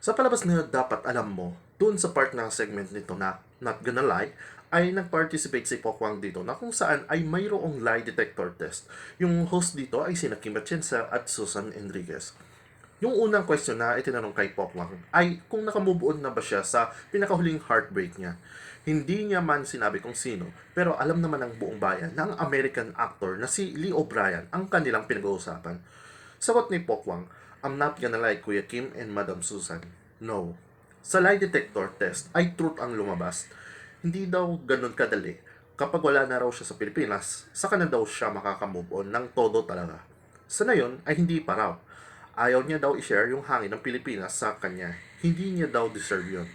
Sa palabas na dapat alam mo, dun sa part ng segment nito na Not Gonna Lie, ay nag-participate si Pokwang dito na kung saan ay mayroong lie detector test. Yung host dito ay sina Kim Atienza at Susan Enriquez. Yung unang question na itinanong kay Pokwang ay kung nakamove on na ba siya sa pinakahuling heartbreak niya. Hindi niya man sinabi kung sino, pero alam naman ng buong bayan na ang American actor na si Lee O'Brien ang kanilang pinag-uusapan. Sagot ni Pokwang, I'm not gonna lie Kuya Kim and Madam Susan. No. Sa lie detector test ay truth ang lumabas. Hindi daw ganun kadali. Kapag wala na raw siya sa Pilipinas, saka na daw siya makakamove on ng todo talaga. Sa ngayon ay hindi pa raw. Ayaw niya daw i-share yung hangin ng Pilipinas sa kanya. Hindi niya daw deserve yun.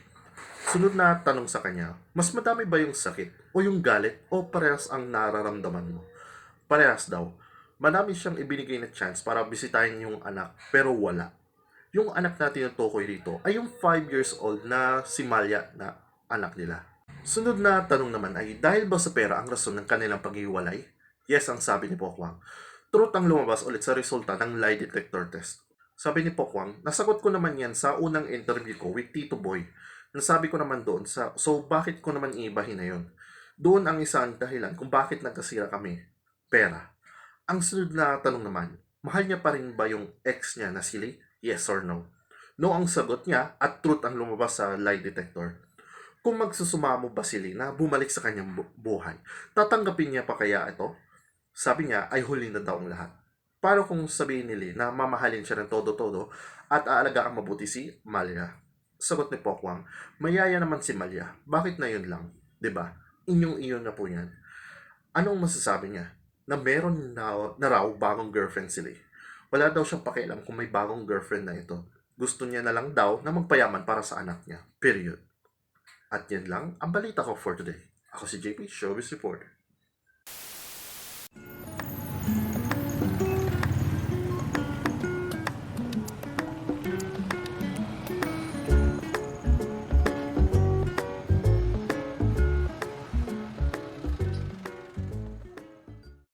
Sunod na tanong sa kanya, mas madami ba yung sakit o yung galit o parehas ang nararamdaman mo? Parehas daw. Madami siyang ibinigay na chance para bisitahin yung anak, pero wala. Yung anak na tinutukoy rito ay yung 5 years old na si Malia na anak nila. Sunod na tanong naman ay, dahil ba sa pera ang rason ng kanilang paghiwalay? Yes, ang sabi ni Pokwang. Truth ang lumabas ulit sa resulta ng lie detector test. Sabi ni Pokwang, nasagot ko naman yan sa unang interview ko with Tito Boy. Nasabi ko naman doon so bakit ko naman iibahin na yun? Doon ang isang dahilan kung bakit nagkasira kami. Pera. Ang sunod na tanong naman, mahal niya pa rin ba yung ex niya na si Lee? Yes or no? No ang sagot niya at truth ang lumabas sa lie detector. Kung magsusumamo ba si Lee na bumalik sa kanyang buhay, tatanggapin niya pa kaya ito? Sabi niya ay huli na daw ang lahat. Paano kung sabihin ni Lee na mamahalin siya ng todo-todo at aalagaan mabuti si Malia? Sagot ni Pokwang, mayaya naman si Malia. Bakit na yun lang? 'Di ba? Inyong-iyon na po yan. Anong masasabi niya? Na meron na raw bagong girlfriend sila eh. Wala daw siyang pakialam kung may bagong girlfriend na ito. Gusto niya na lang daw na magpayaman para sa anak niya. Period. At yan lang ang balita ko for today. Ako si JP, Showbiz Reporter.